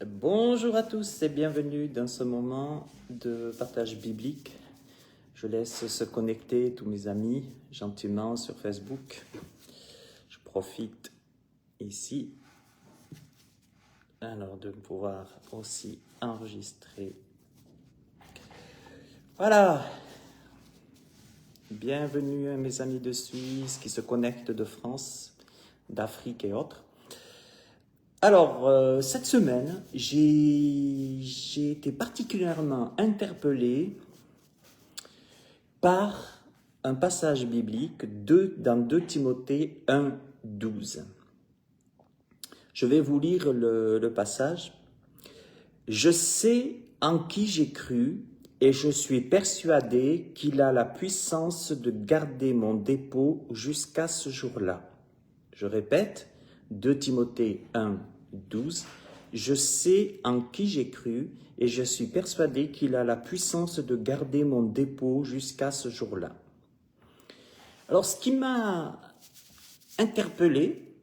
Bonjour à tous et bienvenue dans ce moment de partage biblique. Je laisse se connecter tous mes amis gentiment sur Facebook. Je profite ici alors de pouvoir aussi enregistrer. Voilà. Bienvenue à mes amis de Suisse qui se connectent de France, d'Afrique et autres. Alors, cette semaine, j'ai été particulièrement interpellé par un passage biblique dans 2 Timothée 1, 12. Je vais vous lire le passage. « Je sais en qui j'ai cru et je suis persuadé qu'il a la puissance de garder mon dépôt jusqu'à ce jour-là. » Je répète, 2 Timothée 1, 12. « Je sais en qui j'ai cru et je suis persuadé qu'il a la puissance de garder mon dépôt jusqu'à ce jour-là. » Alors, ce qui m'a interpellé,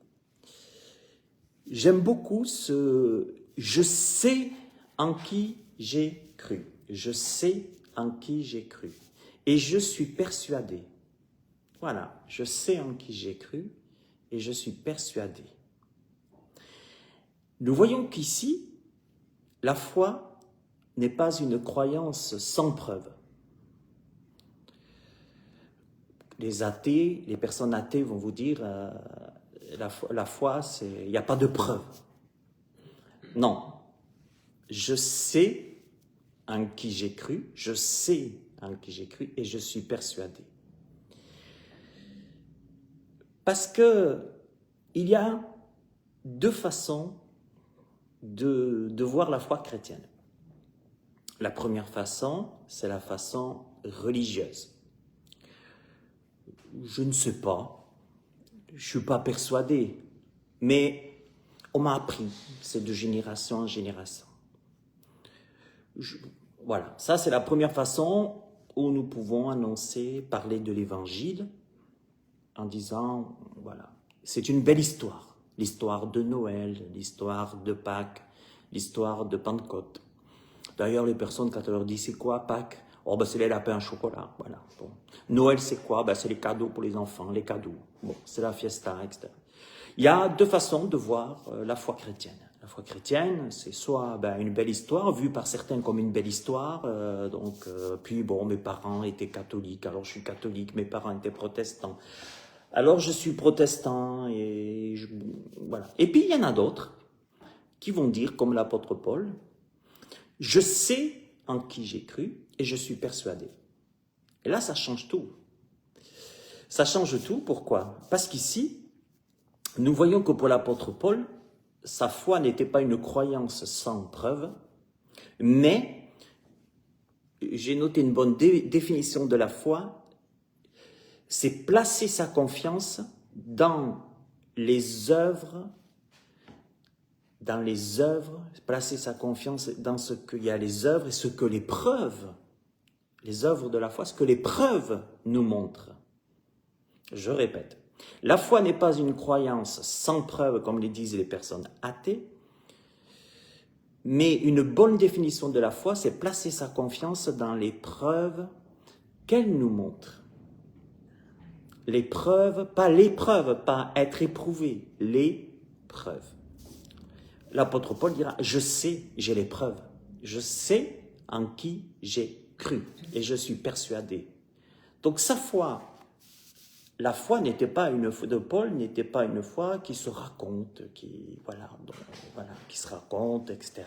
j'aime beaucoup ce « je sais en qui j'ai cru ». Je sais en qui j'ai cru et je suis persuadé. Voilà, je sais en qui j'ai cru et je suis persuadé. Nous voyons qu'ici, la foi n'est pas une croyance sans preuve. Les athées, les personnes athées vont vous dire la foi, il n'y a pas de preuve. Non, je sais en qui j'ai cru, je sais en qui j'ai cru et je suis persuadé. Parce que il y a 2 façons de voir la foi chrétienne. La première façon, c'est la façon religieuse. Je ne sais pas, je ne suis pas persuadé, mais on m'a appris, c'est de génération en génération. Voilà, ça c'est la première façon où nous pouvons annoncer, parler de l'évangile en disant, voilà, c'est une belle histoire. L'histoire de Noël, l'histoire de Pâques, l'histoire de Pentecôte. D'ailleurs, les personnes, quand on leur dit c'est quoi Pâques? Oh, ben c'est les lapins au chocolat, voilà. Bon. Noël, c'est quoi? Ben c'est les cadeaux pour les enfants, les cadeaux. Bon, c'est la fiesta, etc. Il y a 2 façons de voir la foi chrétienne. La foi chrétienne, c'est soit une belle histoire, vue par certains comme une belle histoire. Puis bon, mes parents étaient catholiques, alors je suis catholique, mes parents étaient protestants. Alors je suis protestant, voilà. Et puis il y en a d'autres qui vont dire, comme l'apôtre Paul, « Je sais en qui j'ai cru et je suis persuadé. » Et là, ça change tout. Ça change tout, pourquoi? Parce qu'ici, nous voyons que pour l'apôtre Paul, sa foi n'était pas une croyance sans preuve, mais, j'ai noté une bonne définition de la foi, c'est placer sa confiance dans les œuvres, placer sa confiance dans ce qu'il y a les œuvres et ce que les œuvres de la foi, ce que les preuves nous montrent. Je répète, la foi n'est pas une croyance sans preuve, comme le disent les personnes athées, mais une bonne définition de la foi, c'est placer sa confiance dans les preuves qu'elle nous montre. Les preuves, pas être éprouvé, les preuves. L'apôtre Paul dira, je sais, j'ai les preuves. Je sais en qui j'ai cru et je suis persuadé. Donc sa foi, la foi n'était pas de Paul n'était pas une foi qui se raconte, qui se raconte, etc.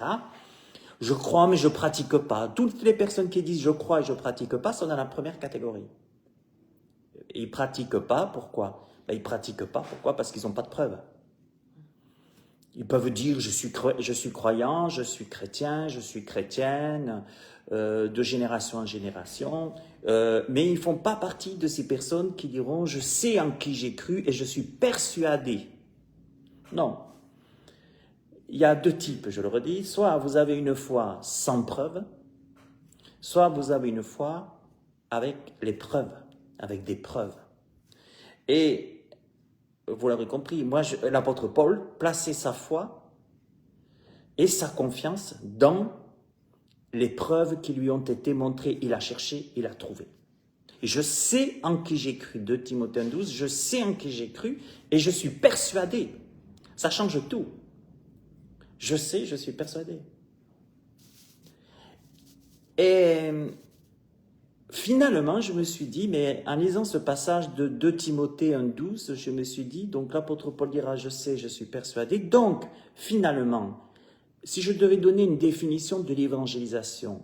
Je crois mais je pratique pas. Toutes les personnes qui disent je crois et je pratique pas sont dans la première catégorie. Ils pratiquent pas, pourquoi? Ils pratiquent pas, pourquoi? Parce qu'ils n'ont pas de preuves. Ils peuvent dire je suis croyant, je suis chrétien, je suis chrétienne, de génération en génération, mais ils ne font pas partie de ces personnes qui diront je sais en qui j'ai cru et je suis persuadé. Non. Il y a 2 types, je le redis, soit vous avez une foi sans preuve, soit vous avez une foi avec les preuves, avec des preuves. Et vous l'aurez compris, moi, l'apôtre Paul plaçait sa foi et sa confiance dans les preuves qui lui ont été montrées. Il a cherché, il a trouvé. Et je sais en qui j'ai cru, 2 Timothée 1,12, je sais en qui j'ai cru et je suis persuadé. Ça change tout. Je sais, je suis persuadé. Et finalement, je me suis dit, mais en lisant ce passage de 2 Timothée 1,12, je me suis dit, donc l'apôtre Paul dira, je sais, je suis persuadé. Donc, finalement, si je devais donner une définition de l'évangélisation,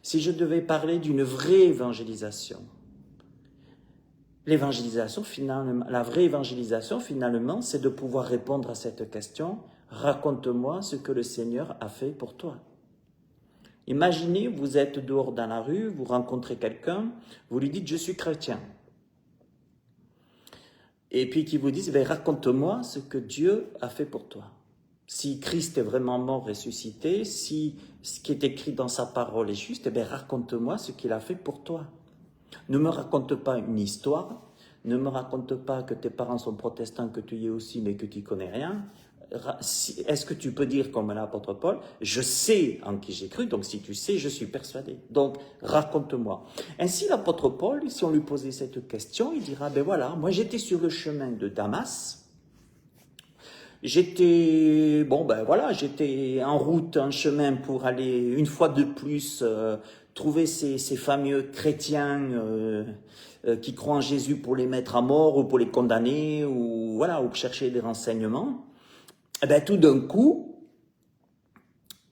si je devais parler d'une vraie évangélisation, l'évangélisation, finalement, la vraie évangélisation, finalement, c'est de pouvoir répondre à cette question, raconte-moi ce que le Seigneur a fait pour toi. Imaginez, vous êtes dehors dans la rue, vous rencontrez quelqu'un, vous lui dites « je suis chrétien ». Et puis qu'il vous dise ben, « raconte-moi ce que Dieu a fait pour toi ». Si Christ est vraiment mort, ressuscité, si ce qui est écrit dans sa parole est juste, eh bien raconte-moi ce qu'il a fait pour toi. Ne me raconte pas une histoire, ne me raconte pas que tes parents sont protestants, que tu y es aussi, mais que tu n'y connais rien. Est-ce que tu peux dire, comme l'apôtre Paul, je sais en qui j'ai cru, donc si tu sais, je suis persuadé. Donc, raconte-moi. Ainsi, l'apôtre Paul, si on lui posait cette question, il dira, ben voilà, moi j'étais sur le chemin de Damas, j'étais en route, en chemin pour aller, une fois de plus, trouver ces fameux chrétiens qui croient en Jésus pour les mettre à mort ou pour les condamner, ou voilà, ou chercher des renseignements. Et bien, tout d'un coup,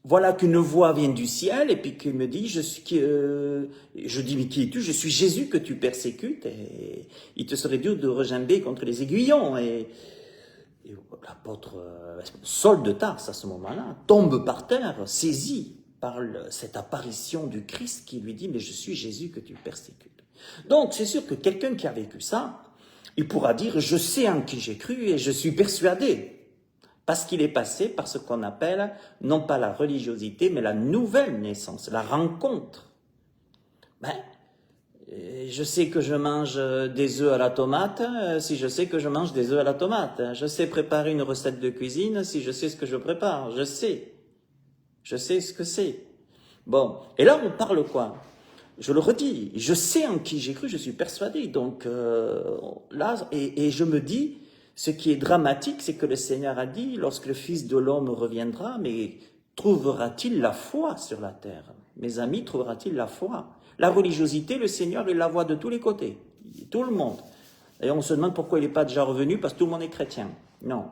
voilà qu'une voix vient du ciel et puis qui me dit, je dis, mais qui es-tu? Je suis Jésus que tu persécutes et il te serait dur de regimber contre les aiguillons. Et l'apôtre Saul de Tarse, à ce moment-là, tombe par terre, saisi par cette apparition du Christ qui lui dit, mais je suis Jésus que tu persécutes. Donc, c'est sûr que quelqu'un qui a vécu ça, il pourra dire, je sais en qui j'ai cru et je suis persuadé. Parce qu'il est passé par ce qu'on appelle, non pas la religiosité, mais la nouvelle naissance, la rencontre. Ben, je sais que je mange des œufs à la tomate, si je sais que je mange des œufs à la tomate. Je sais préparer une recette de cuisine, si je sais ce que je prépare. Je sais. Je sais ce que c'est. Bon, et là on parle quoi? Je le redis, je sais en qui j'ai cru, je suis persuadé. Donc là, et je me dis, ce qui est dramatique, c'est que le Seigneur a dit, lorsque le Fils de l'homme reviendra, mais trouvera-t-il la foi sur la terre? Mes amis, trouvera-t-il la foi? La religiosité, le Seigneur, il la voit de tous les côtés, tout le monde. Et on se demande pourquoi il n'est pas déjà revenu, parce que tout le monde est chrétien. Non,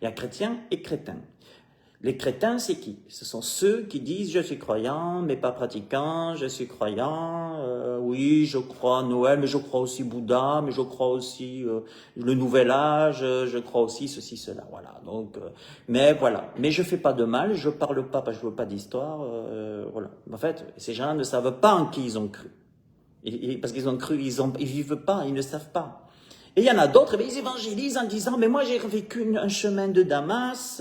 il y a chrétien et crétin. Les crétins, c'est qui? Ce sont ceux qui disent « je suis croyant, mais pas pratiquant, je suis croyant, oui, je crois Noël, mais je crois aussi Bouddha, mais je crois aussi le Nouvel Âge, je crois aussi ceci, cela. » Voilà, donc, mais je fais pas de mal, je parle pas parce que je veux pas d'histoire, voilà. En fait, ces gens-là ne savent pas en qui ils ont cru. Parce qu'ils ont cru, ils vivent pas, ils ne savent pas. Et il y en a d'autres, ils évangélisent en disant, mais moi j'ai vécu un chemin de Damas,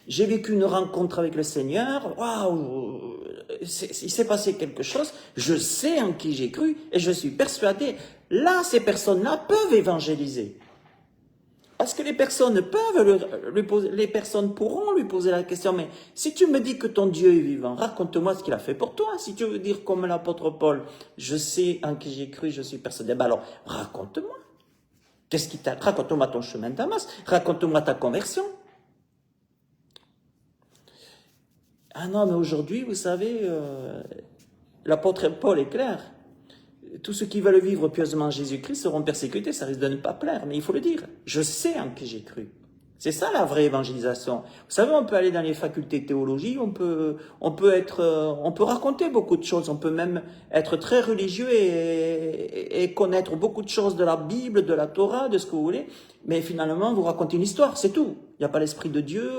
j'ai vécu une rencontre avec le Seigneur, waouh, il s'est passé quelque chose, je sais en qui j'ai cru et je suis persuadé. Là, ces personnes-là peuvent évangéliser. Parce que les personnes les personnes pourront lui poser la question, mais si tu me dis que ton Dieu est vivant, raconte-moi ce qu'il a fait pour toi. Si tu veux dire comme l'apôtre Paul, je sais en qui j'ai cru, je suis persuadé, ben alors raconte-moi. Qu'est-ce qui t'a... Raconte-moi ton chemin de Damas, raconte-moi ta conversion. Ah non, mais aujourd'hui, vous savez, l'apôtre Paul est clair. Tous ceux qui veulent vivre pieusement Jésus-Christ seront persécutés, ça risque de ne pas plaire, mais il faut le dire. Je sais en qui j'ai cru. C'est ça la vraie évangélisation. Vous savez, on peut aller dans les facultés de théologie, on peut raconter beaucoup de choses, on peut même être très religieux et connaître beaucoup de choses de la Bible, de la Torah, de ce que vous voulez, mais finalement, vous racontez une histoire, c'est tout. Il n'y a pas l'Esprit de Dieu,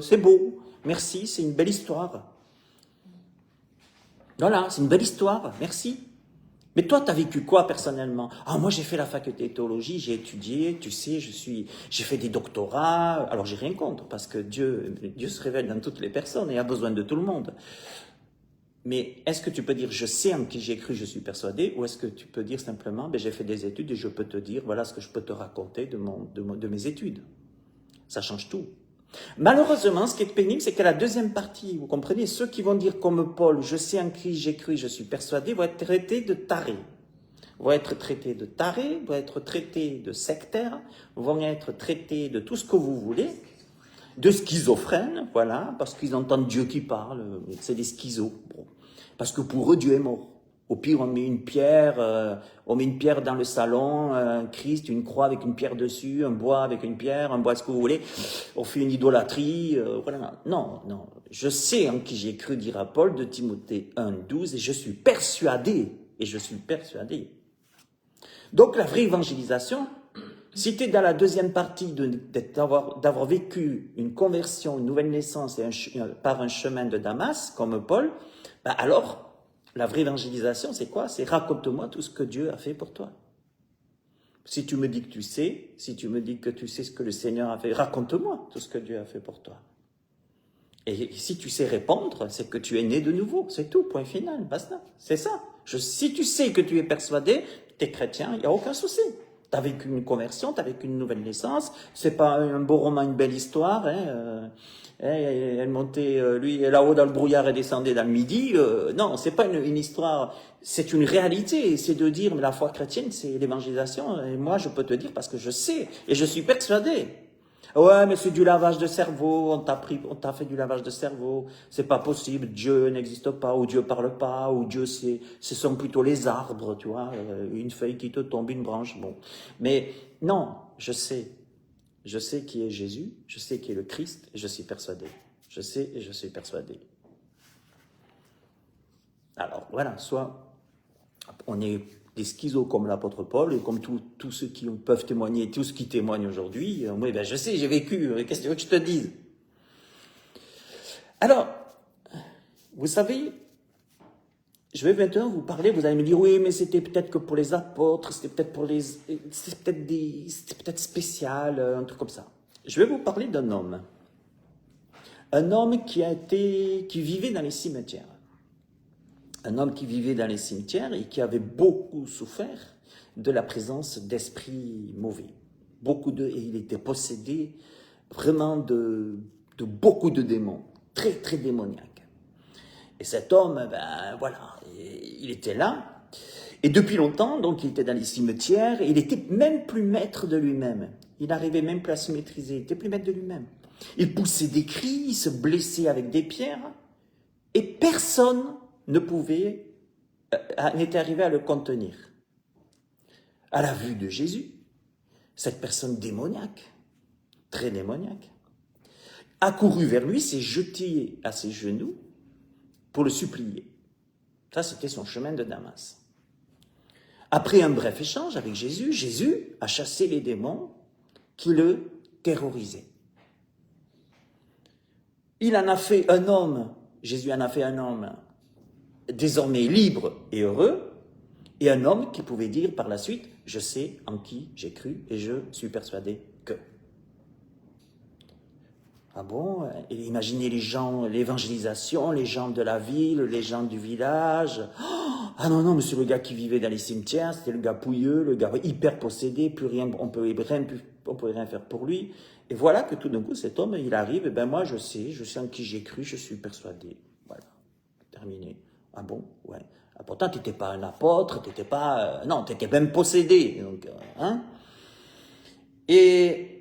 c'est beau. Merci, c'est une belle histoire. Voilà, c'est une belle histoire, merci. Mais toi, tu as vécu quoi personnellement? Ah, moi, j'ai fait la faculté de théologie, j'ai étudié, tu sais, j'ai fait des doctorats. Alors, j'ai rien contre, parce que Dieu se révèle dans toutes les personnes et a besoin de tout le monde. Mais est-ce que tu peux dire, je sais en qui j'ai cru, je suis persuadé, ou est-ce que tu peux dire simplement, ben, j'ai fait des études et je peux te dire, voilà ce que je peux te raconter de mes études. Ça change tout. Malheureusement, ce qui est pénible, c'est que la deuxième partie, vous comprenez, ceux qui vont dire comme Paul, je sais en qui j'ai cru, je suis persuadé, vont être traités de tarés. Vont être traités de tarés, vont être traités de sectaires, vont être traités de tout ce que vous voulez, de schizophrènes, voilà, parce qu'ils entendent Dieu qui parle, c'est des schizos. Bon. Parce que pour eux, Dieu est mort. Au pire, on met une pierre dans le salon, un Christ, une croix avec une pierre dessus, un bois avec une pierre, un bois ce que vous voulez. On fait une idolâtrie. Voilà. Non, non. Je sais en qui j'ai cru, dira Paul de Timothée 1,12, et je suis persuadé. Donc la vraie évangélisation, si tu es dans la deuxième partie d'avoir vécu une conversion, une nouvelle naissance par un chemin de Damas, comme Paul, bah alors, la vraie évangélisation, c'est quoi? C'est raconte-moi tout ce que Dieu a fait pour toi. Si tu me dis que tu sais, si tu me dis que tu sais ce que le Seigneur a fait, raconte-moi tout ce que Dieu a fait pour toi. Et si tu sais répondre, c'est que tu es né de nouveau, c'est tout, point final, basta, c'est ça. Si tu sais que tu es persuadé, tu es chrétien, il n'y a aucun souci. Tu as vécu une conversion, tu as vécu une nouvelle naissance, c'est pas un beau roman, une belle histoire, elle montait, lui, là-haut dans le brouillard et descendait dans le midi. Non, c'est pas une histoire, c'est une réalité. C'est de dire, mais la foi chrétienne, c'est l'évangélisation. Et moi, je peux te dire parce que je sais et je suis persuadé. Ouais, mais c'est du lavage de cerveau. On t'a fait du lavage de cerveau. C'est pas possible. Dieu n'existe pas, ou Dieu parle pas, ou Dieu ce sont plutôt les arbres, tu vois, une feuille qui te tombe, une branche. Bon, mais non, je sais. Je sais qui est Jésus, je sais qui est le Christ, et je suis persuadé. Je sais et je suis persuadé. Alors voilà, soit on est des schizos comme l'apôtre Paul, et comme tous ceux qui peuvent témoigner, tous qui témoignent aujourd'hui, moi ben, je sais, j'ai vécu, qu'est-ce que tu veux que je te dise? Alors, vous savez, je vais maintenant vous parler, vous allez me dire, oui, mais c'était peut-être que pour les apôtres, c'était peut-être spécial, un truc comme ça. Je vais vous parler d'un homme qui vivait dans les cimetières. Un homme qui vivait dans les cimetières et qui avait beaucoup souffert de la présence d'esprits mauvais. Et il était possédé vraiment de beaucoup de démons, très très démoniaques. Et cet homme, ben voilà, il était là. Et depuis longtemps, donc, il était dans les cimetières, et il était même plus maître de lui-même. Il n'arrivait même plus à se maîtriser, il n'était plus maître de lui-même. Il poussait des cris, il se blessait avec des pierres, et personne n'était arrivé à le contenir. À la vue de Jésus, cette personne démoniaque, très démoniaque, a couru vers lui, s'est jeté à ses genoux pour le supplier. Ça, c'était son chemin de Damas. Après un bref échange avec Jésus, Jésus a chassé les démons qui le terrorisaient. Il en a fait un homme, Jésus en a fait un homme désormais libre et heureux, et un homme qui pouvait dire par la suite, je sais en qui j'ai cru et je suis persuadé que. Ah bon? Et imaginez les gens, l'évangélisation, les gens de la ville, les gens du village. Oh, ah non, mais c'est le gars qui vivait dans les cimetières, c'était le gars pouilleux, le gars hyper possédé, plus rien, on pouvait rien faire pour lui. Et voilà que tout d'un coup, cet homme, il arrive, et ben moi je sais en qui j'ai cru, je suis persuadé. Voilà, terminé. Ah bon? Ouais. Ah, pourtant, tu n'étais pas un apôtre, tu n'étais pas... non, tu étais même possédé. Donc, hein? Et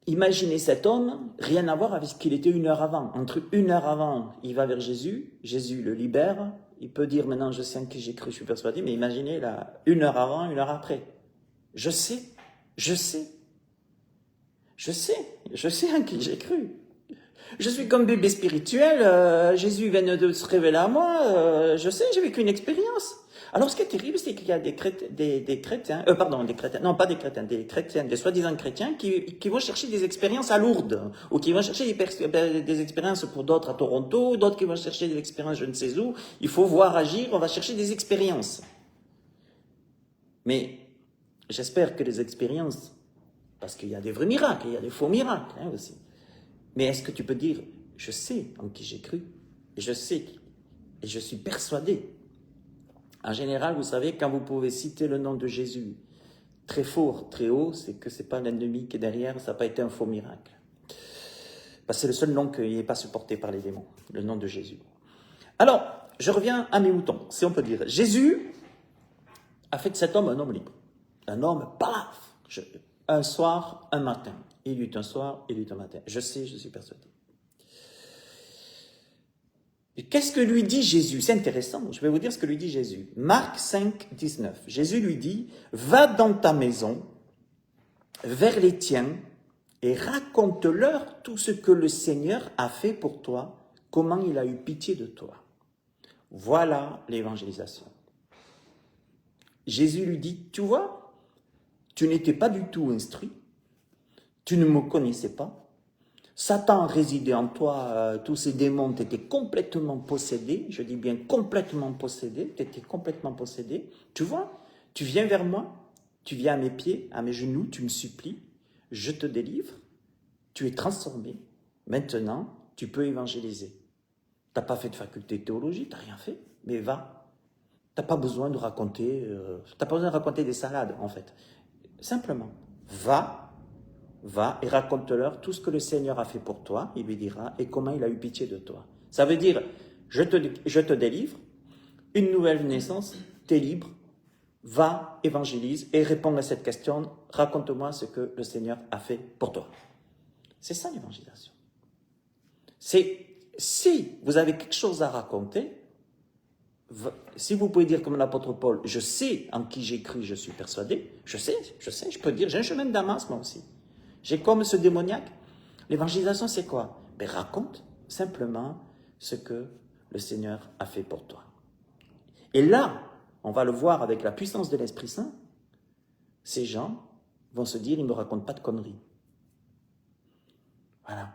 imaginez cet homme, rien à voir avec ce qu'il était une heure avant. Entre une heure avant, il va vers Jésus, Jésus le libère, il peut dire maintenant je sais en qui j'ai cru, je suis persuadé, mais imaginez là, une heure avant, une heure après. Je sais en qui j'ai cru. Je suis comme bébé spirituel, Jésus vient de se révéler à moi, je sais, j'ai vécu une expérience. Alors, ce qui est terrible, c'est qu'il y a des chrétiens, des soi-disant chrétiens qui vont chercher des expériences à Lourdes, ou qui vont chercher des expériences pour d'autres à Toronto, d'autres qui vont chercher des expériences je ne sais où. Il faut voir agir, on va chercher des expériences. Mais j'espère que les expériences, parce qu'il y a des vrais miracles, il y a des faux miracles aussi. Mais est-ce que tu peux dire, je sais en qui j'ai cru, et je sais, et je suis persuadé. En général, vous savez, quand vous pouvez citer le nom de Jésus très fort, très haut, c'est que ce n'est pas l'ennemi qui est derrière, ça n'a pas été un faux miracle. Parce que c'est le seul nom qui n'est pas supporté par les démons, le nom de Jésus. Alors, je reviens à mes moutons, si on peut dire. Jésus a fait de cet homme un homme libre. Un homme, paf, un soir, un matin. Il y eut un soir, il y eut un matin. Je sais, je suis persuadé. Et qu'est-ce que lui dit Jésus? C'est intéressant, je vais vous dire ce que lui dit Jésus. Marc 5, 19. Jésus lui dit, « Va dans ta maison, vers les tiens, et raconte-leur tout ce que le Seigneur a fait pour toi, comment il a eu pitié de toi. » Voilà l'évangélisation. Jésus lui dit, tu vois, tu n'étais pas du tout instruit, tu ne me connaissais pas, Satan résidait en toi, tous ces démons t'étaient complètement possédés, je dis bien complètement possédés, t'étais complètement possédé, tu vois, tu viens vers moi, tu viens à mes pieds, à mes genoux, tu me supplies, je te délivre, tu es transformé, maintenant tu peux évangéliser. Tu n'as pas fait de faculté de théologie, tu n'as rien fait, mais va. Tu n'as pas besoin de raconter, des salades en fait. Simplement, va et raconte-leur tout ce que le Seigneur a fait pour toi, il lui dira, et comment il a eu pitié de toi. Ça veut dire, je te délivre, une nouvelle naissance, tu es libre, va, évangélise et réponds à cette question, raconte-moi ce que le Seigneur a fait pour toi. C'est ça l'évangélisation. C'est, si vous avez quelque chose à raconter, si vous pouvez dire comme l'apôtre Paul, je sais en qui j'ai cru, je suis persuadé, je sais, je peux dire, j'ai un chemin de Damas moi aussi. J'ai comme ce démoniaque. L'évangélisation c'est quoi? Ben, raconte simplement ce que le Seigneur a fait pour toi. Et là, on va le voir avec la puissance de l'Esprit Saint, ces gens vont se dire, ils ne me racontent pas de conneries. Voilà.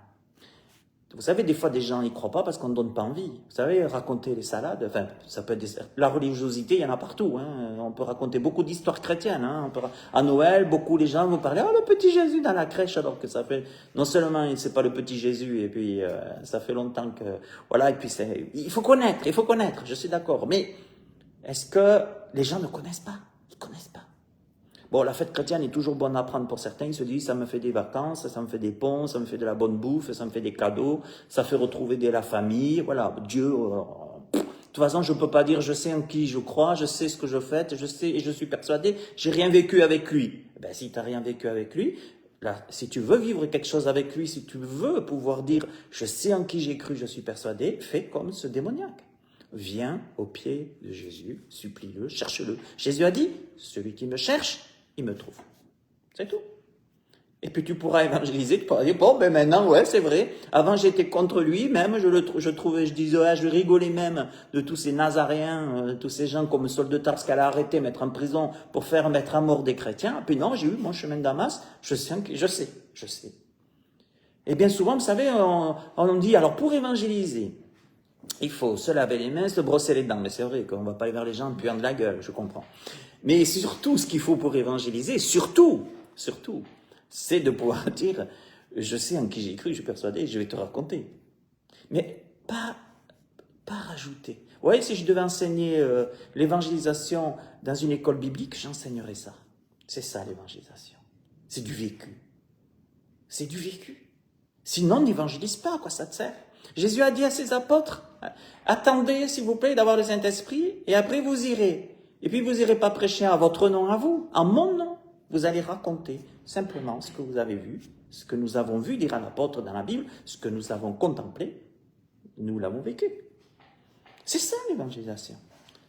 Vous savez, des fois, des gens n'y croient pas parce qu'on ne donne pas envie. Vous savez, raconter les salades, enfin, ça peut être la religiosité, il y en a partout. Hein. On peut raconter beaucoup d'histoires chrétiennes. Hein. À Noël, beaucoup les gens vont parler « Oh, le petit Jésus dans la crèche », alors que ça fait... Non seulement, c'est pas le petit Jésus, et puis ça fait longtemps que... Voilà, et puis il faut connaître, je suis d'accord. Mais est-ce que les gens ne connaissent pas? Ils ne connaissent pas. Bon, la fête chrétienne est toujours bonne à prendre pour certains. Ils se disent, ça me fait des vacances, ça me fait des ponts, ça me fait de la bonne bouffe, ça me fait des cadeaux, ça fait retrouver de la famille. Voilà, Dieu... de toute façon, je ne peux pas dire, je sais en qui je crois, je sais ce que je fais, je sais et je suis persuadé, j'ai rien vécu avec lui. Ben, si tu n'as rien vécu avec lui, là, si tu veux vivre quelque chose avec lui, si tu veux pouvoir dire, je sais en qui j'ai cru, je suis persuadé, fais comme ce démoniaque. Viens au pied de Jésus, supplie-le, cherche-le. Jésus a dit, celui qui me cherche, il me trouve. C'est tout. Et puis tu pourras évangéliser, tu pourras dire, bon, ben maintenant, ouais, c'est vrai, avant j'étais contre lui, même, je disais, ouais, je rigolais même de tous ces Nazaréens, tous ces gens comme Saul de Tarse qu'elle a arrêté, mettre en prison pour faire mettre à mort des chrétiens. Et puis non, j'ai eu mon chemin de Damas, je sais. Et bien souvent, vous savez, on dit, alors pour évangéliser, il faut se laver les mains, se brosser les dents. Mais c'est vrai qu'on ne va pas aller vers les gens en puant de la gueule, je comprends. Mais surtout, ce qu'il faut pour évangéliser, surtout, c'est de pouvoir dire, je sais en qui j'ai cru, je suis persuadé, je vais te raconter. Mais pas rajouter. Vous voyez, si je devais enseigner l'évangélisation dans une école biblique, j'enseignerais ça. C'est ça l'évangélisation. C'est du vécu. C'est du vécu. Sinon, on n'évangélise pas, à quoi ça te sert? Jésus a dit à ses apôtres, attendez, s'il vous plaît, d'avoir le Saint-Esprit, et après vous irez. Et puis vous n'irez pas prêcher à votre nom à vous, en mon nom. Vous allez raconter simplement ce que vous avez vu, ce que nous avons vu, dira l'apôtre dans la Bible, ce que nous avons contemplé, nous l'avons vécu. C'est ça l'évangélisation.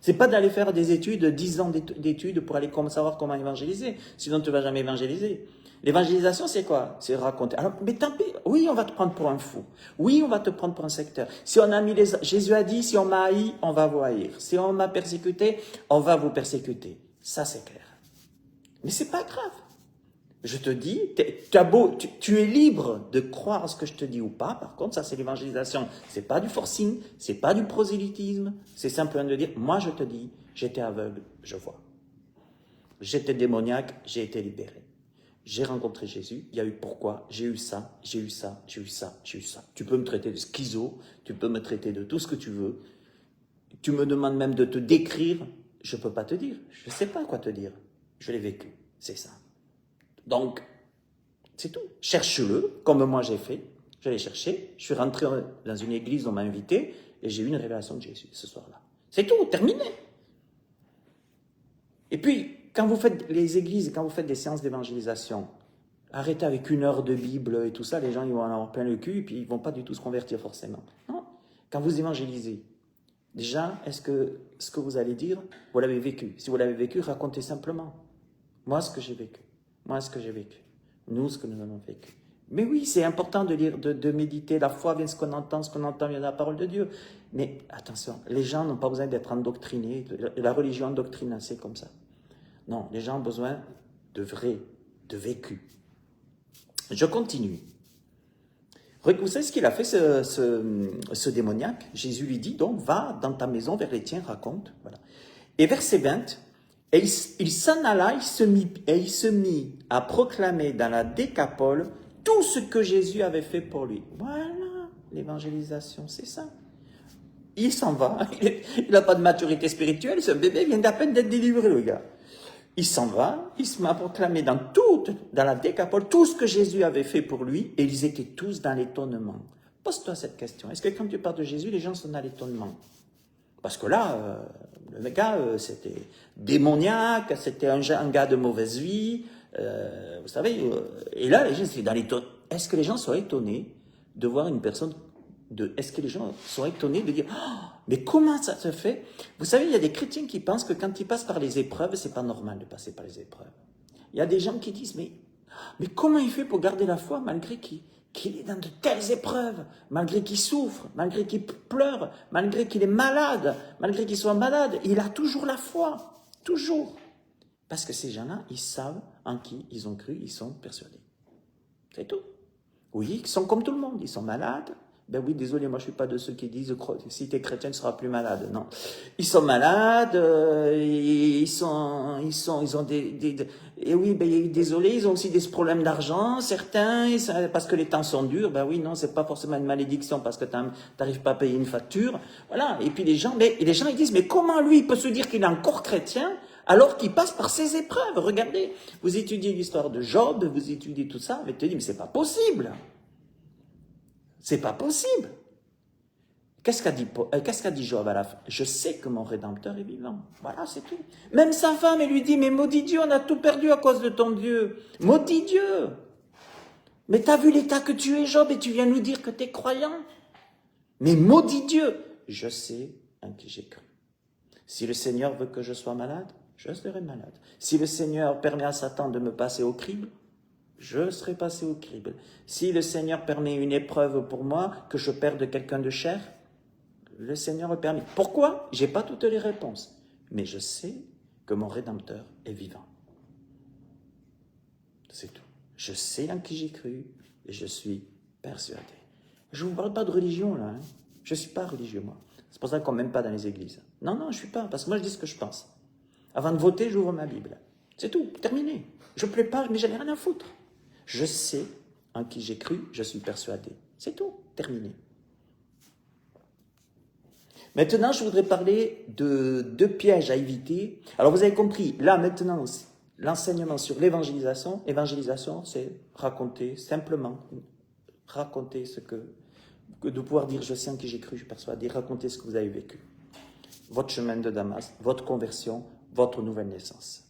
C'est pas d'aller faire des études, 10 ans d'études pour aller savoir comment évangéliser, sinon tu ne vas jamais évangéliser. L'évangélisation, c'est quoi? C'est raconter. Alors, mais tant pis, oui, on va te prendre pour un fou. Oui, on va te prendre pour un secteur. Si on a mis Jésus a dit, si on m'a haï, on va vous haïr. Si on m'a persécuté, on va vous persécuter. Ça, c'est clair. Mais c'est pas grave. Je te dis, tu es libre de croire à ce que je te dis ou pas. Par contre, ça, c'est l'évangélisation. C'est pas du forcing, c'est pas du prosélytisme. C'est simplement de dire, moi, je te dis, j'étais aveugle, je vois. J'étais démoniaque, j'ai été libéré. J'ai rencontré Jésus, il y a eu pourquoi, j'ai eu ça. Tu peux me traiter de schizo, tu peux me traiter de tout ce que tu veux. Tu me demandes même de te décrire, je ne peux pas te dire. Je ne sais pas quoi te dire. Je l'ai vécu, c'est ça. Donc, c'est tout. Cherche-le, comme moi j'ai fait. J'allais chercher, je suis rentré dans une église, on m'a invité, et j'ai eu une révélation de Jésus ce soir-là. C'est tout, terminé. Et puis, quand vous faites les églises, quand vous faites des séances d'évangélisation, arrêtez avec 1 heure de Bible et tout ça, les gens ils vont en avoir plein le cul, et puis ils ne vont pas du tout se convertir forcément. Non, quand vous évangélisez, déjà, est-ce que ce que vous allez dire, vous l'avez vécu? Si vous l'avez vécu, racontez simplement. Moi, ce que j'ai vécu. Moi, ce que j'ai vécu. Nous, ce que nous avons vécu. Mais oui, c'est important de lire, de méditer. La foi vient de ce qu'on entend vient de la parole de Dieu. Mais attention, les gens n'ont pas besoin d'être endoctrinés. La religion endoctrine, c'est comme ça. Non, les gens ont besoin de vrai, de vécu. Je continue. Vous savez ce qu'il a fait, ce démoniaque? Jésus lui dit, donc, va dans ta maison vers les tiens, raconte. Voilà. Et verset 20, et il s'en alla, il se mit à proclamer dans la Décapole tout ce que Jésus avait fait pour lui. Voilà, l'évangélisation, c'est ça. Il s'en va, il n'a pas de maturité spirituelle, ce bébé vient d'à peine d'être délivré, le gars. Il s'en va, il se met à proclamer dans la Décapole tout ce que Jésus avait fait pour lui, et ils étaient tous dans l'étonnement. Pose-toi cette question, est-ce que quand tu parles de Jésus, les gens sont dans l'étonnement? Parce que là, le gars, c'était démoniaque, c'était un gars de mauvaise vie, vous savez, et là, les gens étaient dans l'étonnement. Est-ce que les gens sont étonnés de voir une personne est-ce que les gens sont étonnés de dire oh, mais comment ça se fait? Vous savez, il y a des chrétiens qui pensent que quand ils passent par les épreuves, c'est pas normal de passer par les épreuves. Il y a des gens qui disent mais comment il fait pour garder la foi malgré qu'il est dans de telles épreuves, malgré qu'il souffre, malgré qu'il pleure, malgré qu'il est malade, malgré qu'il soit malade, il a toujours la foi, toujours. Parce que ces gens-là, ils savent en qui ils ont cru, ils sont persuadés. C'est tout. Oui, ils sont comme tout le monde, ils sont malades. Ben oui, désolé, moi je ne suis pas de ceux qui disent si tu es chrétien, tu ne seras plus malade. Non. Ils sont malades, ils ont et oui, ben désolé, ils ont aussi des problèmes d'argent, certains, parce que les temps sont durs. Ben oui, non, c'est pas forcément une malédiction parce que tu n'arrives pas à payer une facture. Voilà. Et puis les gens, ils disent, mais comment lui, il peut se dire qu'il est encore chrétien alors qu'il passe par ces épreuves? Regardez, vous étudiez l'histoire de Job, vous étudiez tout ça, mais tu te dis, mais c'est pas possible. C'est pas possible. Qu'est-ce qu'a dit Job à la fin? Je sais que mon Rédempteur est vivant. Voilà, c'est tout. Même sa femme, elle lui dit, mais maudit Dieu, on a tout perdu à cause de ton Dieu. Maudit Dieu. Mais t'as vu l'état que tu es, Job, et tu viens nous dire que t'es croyant? Mais maudit Dieu. Je sais en qui j'ai cru. Si le Seigneur veut que je sois malade, je serai malade. Si le Seigneur permet à Satan de me passer au crible, je serai passé au crible. Si le Seigneur permet une épreuve pour moi, que je perde quelqu'un de cher, le Seigneur le permet. Pourquoi? Je n'ai pas toutes les réponses. Mais je sais que mon Rédempteur est vivant. C'est tout. Je sais en qui j'ai cru et je suis persuadé. Je ne vous parle pas de religion, là. Hein. Je ne suis pas religieux, moi. C'est pour ça qu'on ne m'aime pas dans les églises. Non, je ne suis pas, parce que moi, je dis ce que je pense. Avant de voter, j'ouvre ma Bible. C'est tout, terminé. Je ne plais pas, mais j'en ai rien à foutre. Je sais en qui j'ai cru, je suis persuadé. C'est tout, terminé. Maintenant, je voudrais parler de 2 pièges à éviter. Alors, vous avez compris, là, maintenant, l'enseignement sur l'évangélisation, c'est raconter simplement, raconter ce que de pouvoir dire, je sais en qui j'ai cru, je suis persuadé, raconter ce que vous avez vécu. Votre chemin de Damas, votre conversion, votre nouvelle naissance.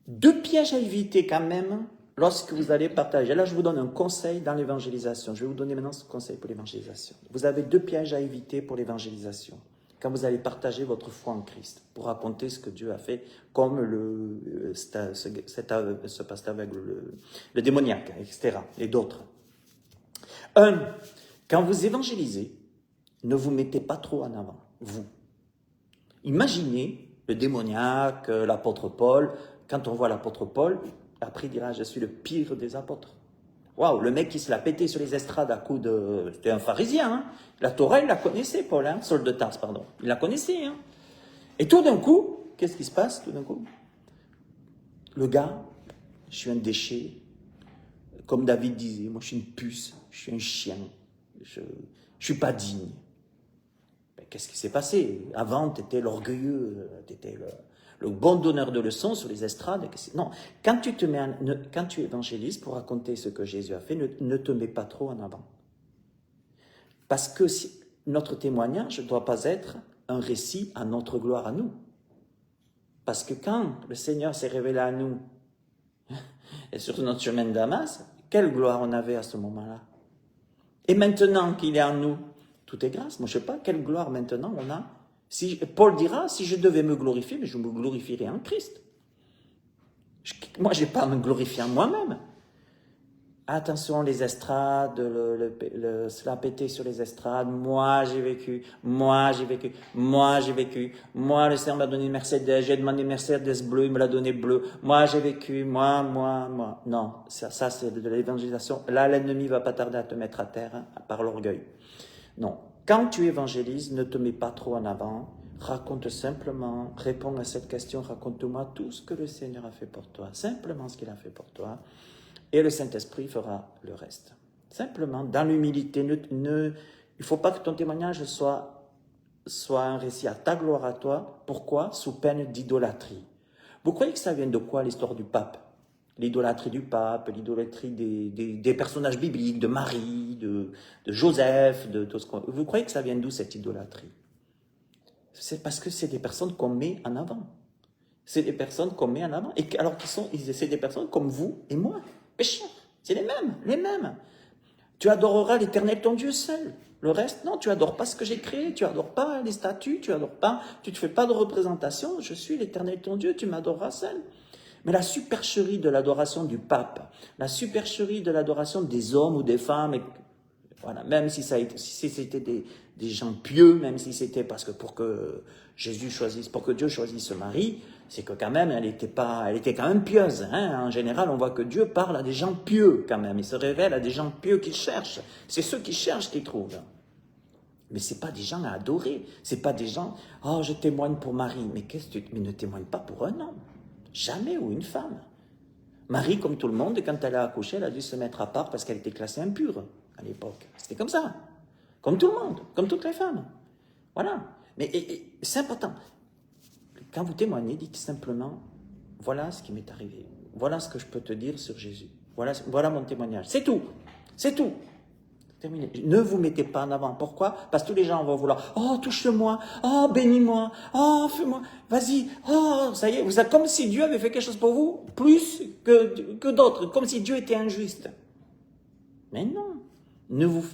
2 pièges à éviter quand même lorsque vous allez partager. Là, je vous donne un conseil dans l'évangélisation. Je vais vous donner maintenant ce conseil pour l'évangélisation. Vous avez 2 pièges à éviter pour l'évangélisation. Quand vous allez partager votre foi en Christ, pour raconter ce que Dieu a fait, comme ce pasteur avec le démoniaque, etc. et d'autres. 1. Quand vous évangélisez, ne vous mettez pas trop en avant, vous. Imaginez le démoniaque, l'apôtre Paul. Quand on voit l'apôtre Paul, après il dira, je suis le pire des apôtres. Waouh, le mec qui se l'a pété sur les estrades à coups de... C'était un pharisien, hein. La Torah, il la connaissait, Paul, hein, Saul de Tarse, pardon. Il la connaissait, hein. Et tout d'un coup, qu'est-ce qui se passe, tout d'un coup? Le gars, je suis un déchet. Comme David disait, moi je suis une puce, je suis un chien. Je suis pas digne. Mais qu'est-ce qui s'est passé? Avant, tu étais l'orgueilleux, tu étais le bon donneur de leçons sur les estrades. Non, quand quand tu évangélises pour raconter ce que Jésus a fait, ne te mets pas trop en avant. Parce que notre témoignage ne doit pas être un récit à notre gloire à nous. Parce que quand le Seigneur s'est révélé à nous, et sur notre chemin de Damas, quelle gloire on avait à ce moment-là. Et maintenant qu'il est en nous, tout est grâce. Moi, je ne sais pas quelle gloire maintenant on a. Paul dira, si je devais me glorifier, mais je me glorifierais en Christ. Moi, je n'ai pas à me glorifier en moi-même. Attention, les estrades, cela pété sur les estrades. Moi, j'ai vécu. Moi, le Seigneur m'a donné une Mercedes. J'ai demandé une Mercedes bleue, il me l'a donné bleue. Moi, j'ai vécu. Moi. Non, ça c'est de l'évangélisation. Là, l'ennemi va pas tarder à te mettre à terre par l'orgueil. Non. Quand tu évangélises, ne te mets pas trop en avant. Raconte simplement, réponds à cette question. Raconte-moi tout ce que le Seigneur a fait pour toi. Simplement ce qu'il a fait pour toi. Et le Saint-Esprit fera le reste. Simplement, dans l'humilité, il ne faut pas que ton témoignage soit un récit à ta gloire à toi. Pourquoi? Sous peine d'idolâtrie. Vous croyez que ça vient de quoi l'histoire du pape? L'idolâtrie du pape, l'idolâtrie des personnages bibliques, de Marie, de Joseph, de tout ce qu'on... Vous croyez que ça vient d'où cette idolâtrie? C'est parce que c'est des personnes qu'on met en avant. C'est des personnes qu'on met en avant. Et alors c'est des personnes comme vous et moi. Pécheurs, c'est les mêmes. Tu adoreras l'Éternel ton Dieu seul. Le reste, non, tu adores pas ce que j'ai créé, tu adores pas les statues, tu te fais pas de représentation. Je suis l'Éternel ton Dieu, tu m'adoreras seul. Mais la supercherie de l'adoration du pape, la supercherie de l'adoration des hommes ou des femmes, voilà, même si c'était des gens pieux, même si c'était parce que pour que Dieu choisisse ce mari, c'est que quand même, elle était quand même pieuse. Hein. En général, on voit que Dieu parle à des gens pieux quand même. Il se révèle à des gens pieux qui cherchent. C'est ceux qui cherchent qui trouvent. Mais c'est pas des gens à adorer. C'est pas des gens, oh, je témoigne pour Marie. Mais ne témoigne pas pour un homme. Jamais, ou une femme. Marie, comme tout le monde, quand elle a accouché, elle a dû se mettre à part parce qu'elle était classée impure à l'époque. C'était comme ça. Comme tout le monde, comme toutes les femmes. Voilà. Mais c'est important. Quand vous témoignez, dites simplement, voilà ce qui m'est arrivé. Voilà ce que je peux te dire sur Jésus. Voilà mon témoignage. C'est tout. C'est tout. Terminé. Ne vous mettez pas en avant. Pourquoi? Parce que tous les gens vont vouloir, oh, touche-moi, oh, bénis-moi, oh, fais-moi, vas-y, oh, ça y est, vous êtes comme si Dieu avait fait quelque chose pour vous, plus que d'autres, comme si Dieu était injuste. Mais non.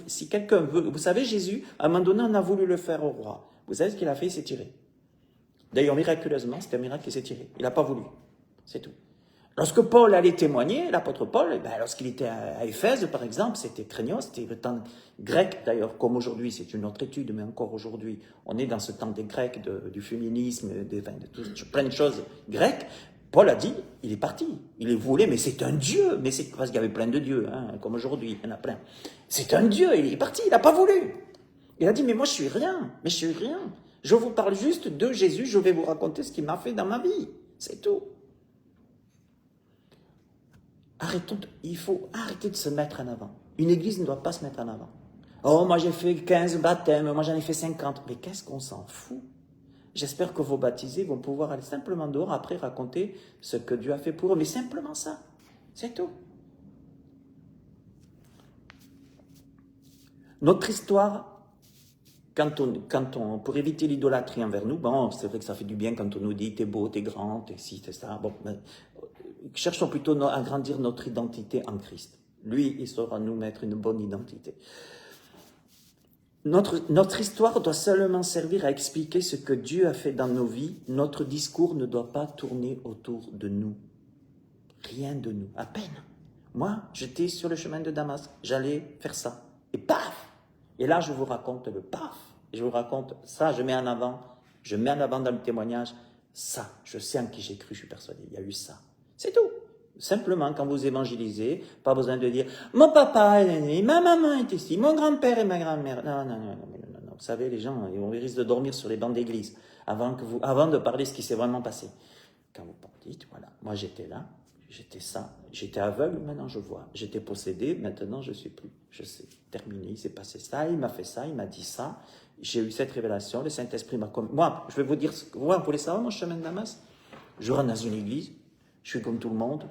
Si quelqu'un veut, vous savez, Jésus, à un moment donné, on a voulu le faire au roi. Vous savez ce qu'il a fait? Il s'est tiré. D'ailleurs, miraculeusement, c'était un miracle qui s'est tiré. Il n'a pas voulu. C'est tout. Lorsque Paul allait témoigner, l'apôtre Paul, lorsqu'il était à Éphèse, par exemple, c'était craignant, c'était le temps grec, d'ailleurs, comme aujourd'hui, c'est une autre étude, mais encore aujourd'hui, on est dans ce temps des Grecs, du féminisme, plein de choses grecques. Paul a dit, il est parti, il est voulu, mais c'est un Dieu, parce qu'il y avait plein de dieux, hein, comme aujourd'hui, il y en a plein. C'est un Dieu, il est parti, il n'a pas voulu. Il a dit, mais moi je suis rien, Je vous parle juste de Jésus, je vais vous raconter ce qu'il m'a fait dans ma vie, c'est tout. Il faut arrêter de se mettre en avant. Une église ne doit pas se mettre en avant. Oh, moi j'ai fait 15 baptêmes, moi j'en ai fait 50. Mais qu'est-ce qu'on s'en fout? J'espère que vos baptisés vont pouvoir aller simplement dehors après raconter ce que Dieu a fait pour eux. Mais simplement ça, c'est tout. Notre histoire, pour éviter l'idolâtrie envers nous, bon, c'est vrai que ça fait du bien quand on nous dit t'es beau, t'es grand, t'es ci, t'es ça. Bon, cherchons plutôt à grandir notre identité en Christ. Lui, il saura nous mettre une bonne identité. Notre histoire doit seulement servir à expliquer ce que Dieu a fait dans nos vies. Notre discours ne doit pas tourner autour de nous. Rien de nous, à peine. Moi, j'étais sur le chemin de Damas, j'allais faire ça. Et paf! Et là, je vous raconte le paf. Je vous raconte ça, je mets en avant dans le témoignage, ça, je sais en qui j'ai cru, je suis persuadé, il y a eu ça. C'est tout. Simplement, quand vous évangélisez, pas besoin de dire « Mon papa est né, ma maman est ici, mon grand-père et ma grand-mère. » Non. Vous savez, les gens, ils risquent de dormir sur les bancs d'église avant de parler ce qui s'est vraiment passé. Quand vous dites, voilà, moi j'étais là, j'étais ça, j'étais aveugle, maintenant je vois. J'étais possédé, maintenant je ne suis plus. Je sais, terminé, il s'est passé ça, il m'a fait ça, il m'a dit ça. J'ai eu cette révélation, le Saint-Esprit m'a... Moi, je vais vous dire, vous voulez savoir mon chemin de Damas? Je rentre dans une église, je suis comme tout le monde,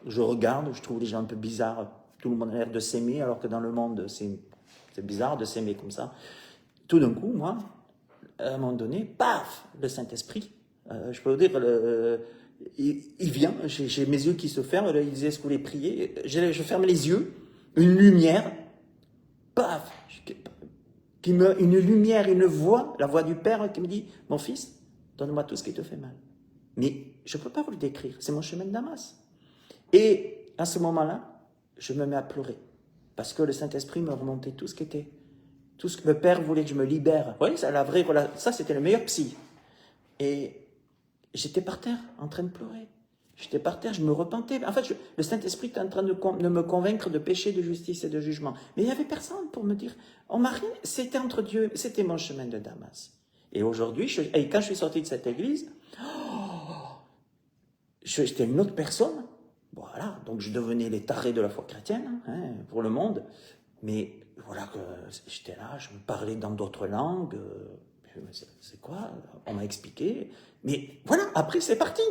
je regarde, je trouve les gens un peu bizarres, tout le monde a l'air de s'aimer, alors que dans le monde, c'est bizarre de s'aimer comme ça. Tout d'un coup, moi, à un moment donné, paf, le Saint-Esprit, je peux vous dire, il vient, j'ai mes yeux qui se ferment, il disait, est-ce que vous voulez prier? Je ferme les yeux, une lumière, paf, une lumière, une voix, la voix du Père qui me dit, mon fils, donne-moi tout ce qui te fait mal. Mais je ne peux pas vous le décrire, c'est mon chemin de Damas. Et à ce moment-là, je me mets à pleurer, parce que le Saint-Esprit me remontait tout ce qui était, tout ce que le Père voulait que je me libère. Oui, ça c'était le meilleur psy. Et j'étais par terre, en train de pleurer. J'étais par terre, je me repentais. En fait, le Saint-Esprit était en train de me convaincre de péché, de justice et de jugement. Mais il n'y avait personne pour me dire, on m'a rien, c'était entre Dieu, c'était mon chemin de Damas. Et aujourd'hui, quand je suis sorti de cette église, j'étais une autre personne. Voilà, donc je devenais les tarés de la foi chrétienne, hein, pour le monde. Mais voilà que j'étais là, je me parlais dans d'autres langues. C'est quoi? On m'a expliqué. Mais voilà, après c'est parti.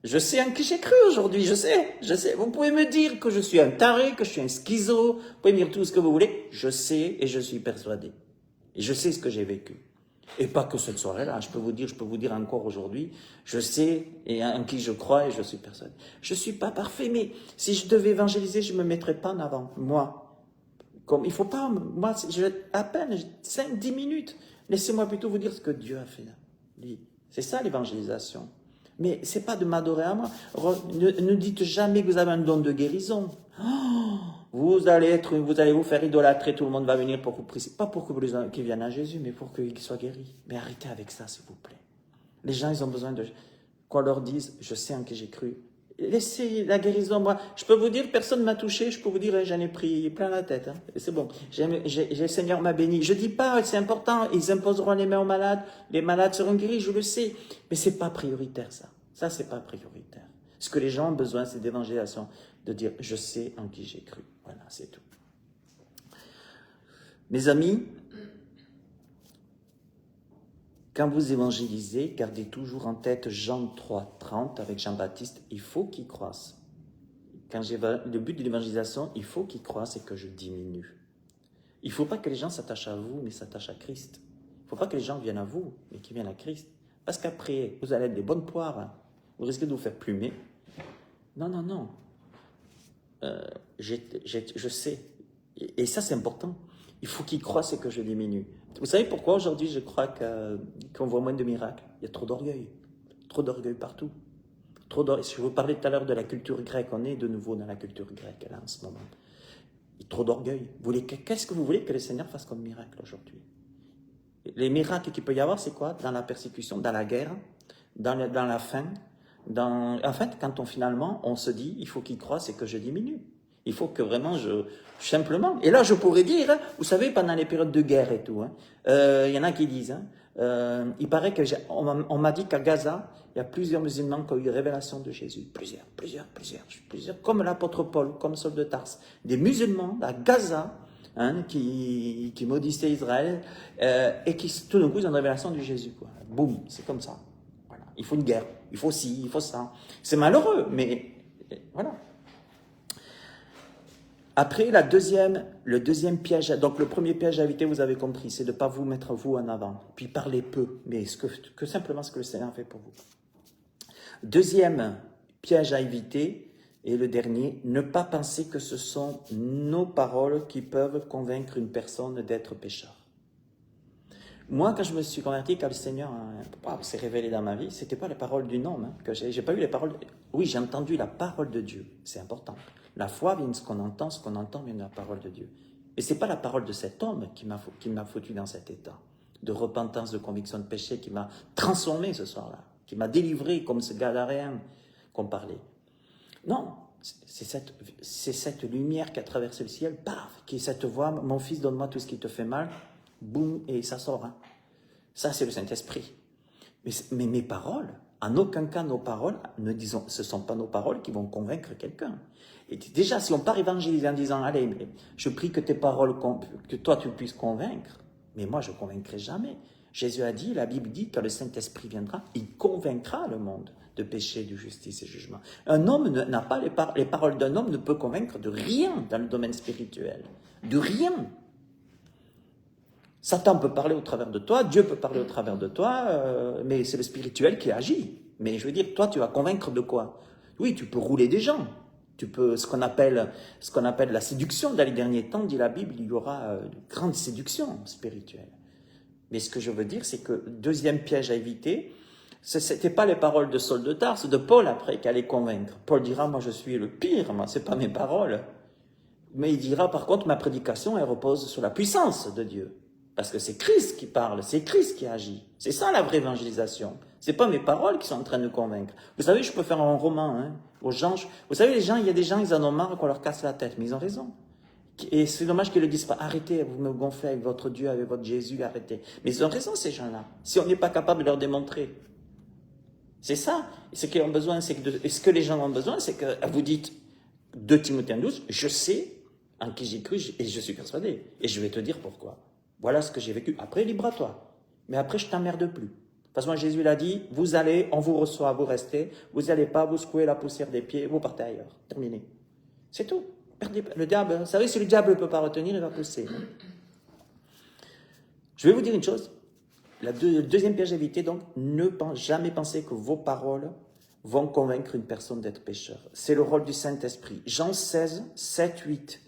Je sais en qui j'ai cru aujourd'hui, je sais. Vous pouvez me dire que je suis un taré, que je suis un schizo, vous pouvez me dire tout ce que vous voulez. Je sais et je suis persuadé. Et je sais ce que j'ai vécu. Et pas que cette soirée-là, je peux vous dire encore aujourd'hui, je sais et en qui je crois et je suis persuadé. Je ne suis pas parfait, mais si je devais évangéliser, je ne me mettrais pas en avant, moi. Comme, il ne faut pas, moi, à peine 5-10 minutes, laissez-moi plutôt vous dire ce que Dieu a fait. C'est ça l'évangélisation. Mais ce n'est pas de m'adorer à moi. Ne dites jamais que vous avez un don de guérison. Vous allez vous faire idolâtrer, tout le monde va venir pour vous prier. Pas pour qu'ils viennent à Jésus, mais pour qu'ils soient guéris. Mais arrêtez avec ça, s'il vous plaît. Les gens, ils ont besoin qu'on leur dise, je sais en qui j'ai cru. Laissez la guérison, moi. Je peux vous dire, personne ne m'a touché, je peux vous dire, j'en ai pris plein la tête. Hein. C'est bon, le Seigneur m'a béni. Je dis pas, c'est important, ils imposeront les mains aux malades, les malades seront guéris, je le sais. Mais c'est pas prioritaire, ça. Ça, c'est pas prioritaire. Ce que les gens ont besoin, c'est d'évangélisation, de dire, je sais en qui j'ai cru. Voilà, c'est tout. Mes amis, quand vous évangélisez, gardez toujours en tête Jean 3,30 avec Jean-Baptiste, il faut qu'il croisse. Le but de l'évangélisation, il faut qu'il croisse et que je diminue. Il ne faut pas que les gens s'attachent à vous, mais s'attachent à Christ. Il ne faut pas que les gens viennent à vous, mais qu'ils viennent à Christ. Parce qu'après, vous allez être des bonnes poires, hein. Vous risquez de vous faire plumer. Non. Je sais. Et ça, c'est important. Il faut qu'il croisse et que je diminue. Vous savez pourquoi aujourd'hui je crois qu'on voit moins de miracles? Il y a trop d'orgueil. Trop d'orgueil partout. Je vous parlais tout à l'heure de la culture grecque. On est de nouveau dans la culture grecque là en ce moment. Il y a trop d'orgueil. Qu'est-ce que vous voulez que le Seigneur fasse comme miracle aujourd'hui? Les miracles qu'il peut y avoir, c'est quoi? Dans la persécution, dans la guerre, dans la faim. En fait, quand finalement on se dit, il faut qu'il croisse et que je diminue. Il faut que vraiment simplement, et là je pourrais dire, hein, vous savez, pendant les périodes de guerre et tout, y en a qui disent, il paraît on m'a dit qu'à Gaza, il y a plusieurs musulmans qui ont eu révélation de Jésus. Plusieurs, comme l'apôtre Paul, comme Saul de Tarse. Des musulmans à Gaza, hein, qui maudissaient Israël, et qui tout d'un coup ils ont une révélation de Jésus. Quoi. Boum, c'est comme ça. Voilà. Il faut une guerre, il faut ci, il faut ça. C'est malheureux, mais voilà. Après, le deuxième piège, donc le premier piège à éviter, vous avez compris, c'est de ne pas vous mettre vous en avant, puis parler peu, mais que simplement ce que le Seigneur fait pour vous. Deuxième piège à éviter, et le dernier, ne pas penser que ce sont nos paroles qui peuvent convaincre une personne d'être pécheur. Moi, quand je me suis converti, quand le Seigneur s'est révélé dans ma vie, ce n'était pas les paroles d'un homme, hein, que j'ai pas eu les paroles. Oui, j'ai entendu la parole de Dieu, c'est important. La foi vient de ce qu'on entend vient de la parole de Dieu. Et ce n'est pas la parole de cet homme qui m'a foutu dans cet état de repentance, de conviction de péché, qui m'a transformé ce soir-là, qui m'a délivré comme ce Gadaréen qu'on parlait. Non, c'est cette lumière qui a traversé le ciel, paf, qui est cette voix, mon fils, donne-moi tout ce qui te fait mal, boum, et ça sort. Hein. Ça, c'est le Saint-Esprit. Mais mes paroles, en aucun cas nos paroles, ce ne sont pas nos paroles qui vont convaincre quelqu'un. Et déjà, si on part évangéliser en disant, allez, je prie que tes paroles, que toi tu puisses convaincre, mais moi je ne convaincrai jamais. Jésus a dit, la Bible dit, quand le Saint-Esprit viendra, il convaincra le monde de péché, de justice et jugement. Un homme n'a pas les paroles d'un homme ne peut convaincre de rien dans le domaine spirituel. De rien. Satan peut parler au travers de toi, Dieu peut parler au travers de toi, mais c'est le spirituel qui agit. Mais je veux dire, toi, tu vas convaincre de quoi? Oui, tu peux rouler des gens. Tu peux, ce qu'on appelle la séduction. Dans les derniers temps, dit la Bible, il y aura une grande séduction spirituelle. Mais ce que je veux dire, c'est que deuxième piège à éviter, ce n'était pas les paroles de Saul de Tarse, de Paul après, qui allait convaincre. Paul dira, moi je suis le pire, moi, ce n'est pas mes paroles. Mais il dira, par contre, ma prédication, elle repose sur la puissance de Dieu. Parce que c'est Christ qui parle, c'est Christ qui agit. C'est ça la vraie évangélisation. Ce n'est pas mes paroles qui sont en train de convaincre. Vous savez, je peux faire un roman aux gens. Vous savez, il y a des gens, ils en ont marre qu'on leur casse la tête, mais ils ont raison. Et c'est dommage qu'ils ne le disent pas. Arrêtez, vous me gonflez avec votre Dieu, avec votre Jésus, arrêtez. Mais ils ont raison, ces gens-là. Si on n'est pas capable de leur démontrer. C'est ça. Ce qu'ils ont besoin, ce que les gens ont besoin, c'est que vous dites 2 Timothée 12, je sais en qui j'ai cru et je suis persuadé. Et je vais te dire pourquoi. Voilà ce que j'ai vécu. Après, libre à toi. Mais après, je t'emmerde plus. De toute façon, Jésus l'a dit, vous allez, on vous reçoit, vous restez. Vous n'allez pas vous secouer la poussière des pieds, vous partez ailleurs. Terminé. C'est tout. Le diable, vous savez, si le diable ne peut pas retenir, il va pousser. Je vais vous dire une chose. Le deuxième piège à éviter, donc, ne jamais penser que vos paroles vont convaincre une personne d'être pécheur. C'est le rôle du Saint-Esprit. Jean 16, 7, 8.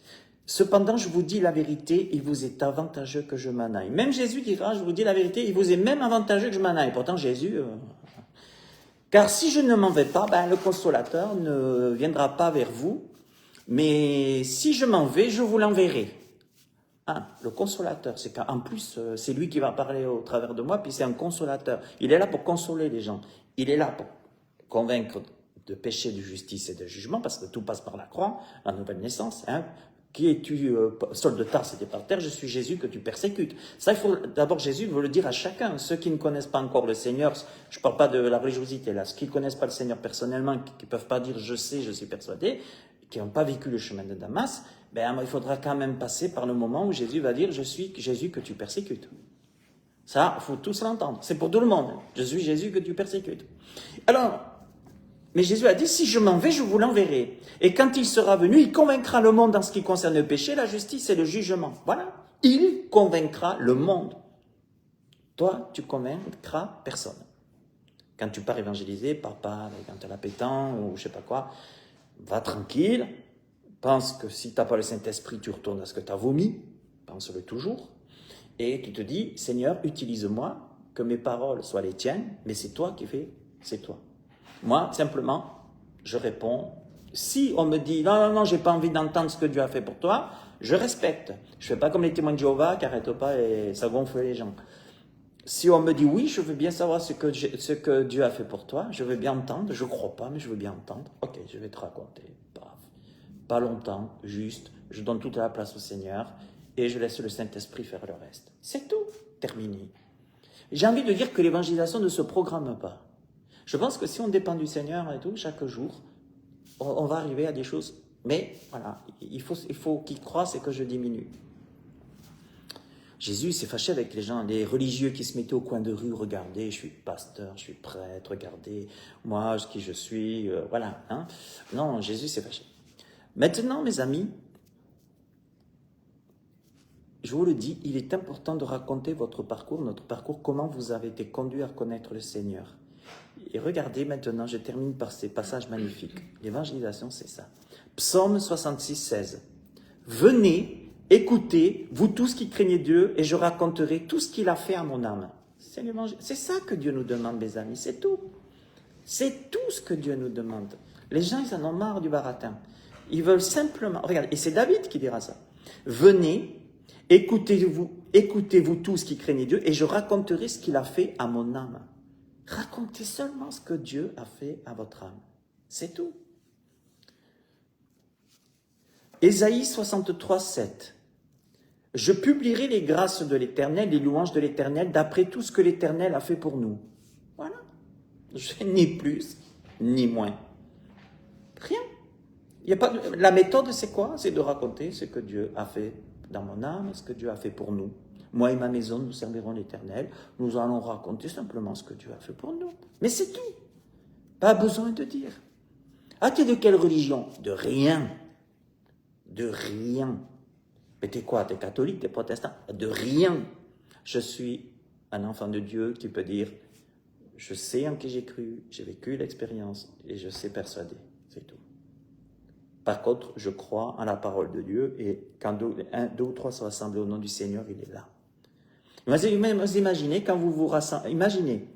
Cependant, je vous dis la vérité, il vous est avantageux que je m'en aille. Même Jésus dira, je vous dis la vérité, il vous est même avantageux que je m'en aille. Pourtant, Jésus... Car si je ne m'en vais pas, le consolateur ne viendra pas vers vous, mais si je m'en vais, je vous l'enverrai. Le consolateur, c'est qu'en plus, c'est lui qui va parler au travers de moi, puis c'est un consolateur. Il est là pour consoler les gens. Il est là pour convaincre de péché, de justice et de jugement, parce que tout passe par la croix, la nouvelle naissance. Qui es-tu, Saul de Tarse était par terre, je suis Jésus que tu persécutes. Ça, il faut d'abord, Jésus veut le dire à chacun. Ceux qui ne connaissent pas encore le Seigneur, je ne parle pas de la religiosité là, ceux qui ne connaissent pas le Seigneur personnellement, qui ne peuvent pas dire je sais, je suis persuadé, qui n'ont pas vécu le chemin de Damas, il faudra quand même passer par le moment où Jésus va dire je suis Jésus que tu persécutes. Ça, il faut tous l'entendre. C'est pour tout le monde. Je suis Jésus que tu persécutes. Alors, mais Jésus a dit, si je m'en vais, je vous l'enverrai. Et quand il sera venu, il convaincra le monde en ce qui concerne le péché, la justice et le jugement. Voilà. Il convaincra le monde. Toi, tu convaincras personne. Quand tu pars évangéliser, pars pas quand tu as l'appétant ou je sais pas quoi. Va tranquille. Pense que si tu n'as pas le Saint-Esprit, tu retournes à ce que tu as vomi. Pense-le toujours. Et tu te dis, Seigneur, utilise-moi, que mes paroles soient les tiennes, mais c'est toi qui fais, c'est toi. Moi, simplement, je réponds, si on me dit, non, j'ai pas envie d'entendre ce que Dieu a fait pour toi, je respecte. Je fais pas comme les témoins de Jéhovah qui n'arrêtent pas et ça gonfle les gens. Si on me dit, oui, je veux bien savoir ce que Dieu a fait pour toi, je veux bien entendre, je crois pas, mais je veux bien entendre, ok, je vais te raconter. Pas longtemps, juste, je donne toute la place au Seigneur et je laisse le Saint-Esprit faire le reste. C'est tout, terminé. J'ai envie de dire que l'évangélisation ne se programme pas. Je pense que si on dépend du Seigneur et tout, chaque jour, on va arriver à des choses. Mais voilà, il faut qu'il croisse et que je diminue. Jésus s'est fâché avec les gens, les religieux qui se mettaient au coin de rue, regardez, je suis pasteur, je suis prêtre, regardez, moi, qui je suis, voilà. Non, Jésus s'est fâché. Maintenant, mes amis, je vous le dis, il est important de raconter votre parcours, notre parcours, comment vous avez été conduit à connaître le Seigneur. Et regardez maintenant, je termine par ces passages magnifiques. L'évangélisation, c'est ça. Psaume 66, 16. Venez, écoutez, vous tous qui craignez Dieu, et je raconterai tout ce qu'il a fait à mon âme. C'est l'évangile. C'est ça que Dieu nous demande, mes amis, c'est tout. C'est tout ce que Dieu nous demande. Les gens, ils en ont marre du baratin. Ils veulent simplement... Regardez, et c'est David qui dira ça. Venez, écoutez-vous tous qui craignez Dieu, et je raconterai ce qu'il a fait à mon âme. Racontez seulement ce que Dieu a fait à votre âme. C'est tout. Ésaïe 63, 7. Je publierai les grâces de l'Éternel, les louanges de l'Éternel, d'après tout ce que l'Éternel a fait pour nous. Voilà. Ni plus, ni moins. Rien. Il y a pas la méthode, c'est quoi? C'est de raconter ce que Dieu a fait dans mon âme, ce que Dieu a fait pour nous. Moi et ma maison, nous servirons l'Éternel. Nous allons raconter simplement ce que Dieu a fait pour nous. Mais c'est tout. Pas besoin de dire. Ah, t'es de quelle religion? De rien. De rien. Mais t'es quoi? T'es catholique, t'es protestant? De rien. Je suis un enfant de Dieu qui peut dire, je sais en qui j'ai cru, j'ai vécu l'expérience et je sais persuader. C'est tout. Par contre, je crois en la parole de Dieu et quand deux ou trois sont rassemblés au nom du Seigneur, il est là. Vous imaginez quand vous vous rassemblez, imaginez,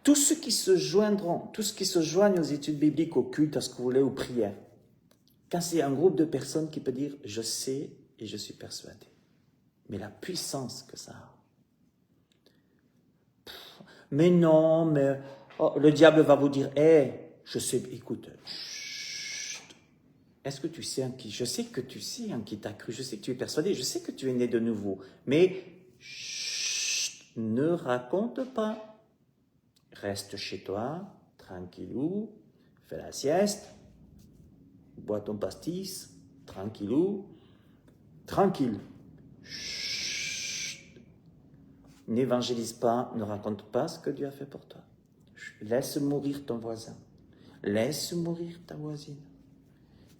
tous ceux qui se joindront, tous ceux qui se joignent aux études bibliques, au culte, à ce que vous voulez, aux prières, quand c'est un groupe de personnes qui peut dire « je sais et je suis persuadé », mais la puissance que ça a. Mais non, mais le diable va vous dire « je sais, écoute, chut, est-ce que tu sais en qui? Je sais que tu sais en qui t'as cru, je sais que tu es persuadé, je sais que tu es né de nouveau, mais chut, ne raconte pas. Reste chez toi, tranquillou, fais la sieste, bois ton pastis, tranquillou, tranquille. Chut. N'évangélise pas, ne raconte pas ce que Dieu a fait pour toi. Laisse mourir ton voisin. Laisse mourir ta voisine.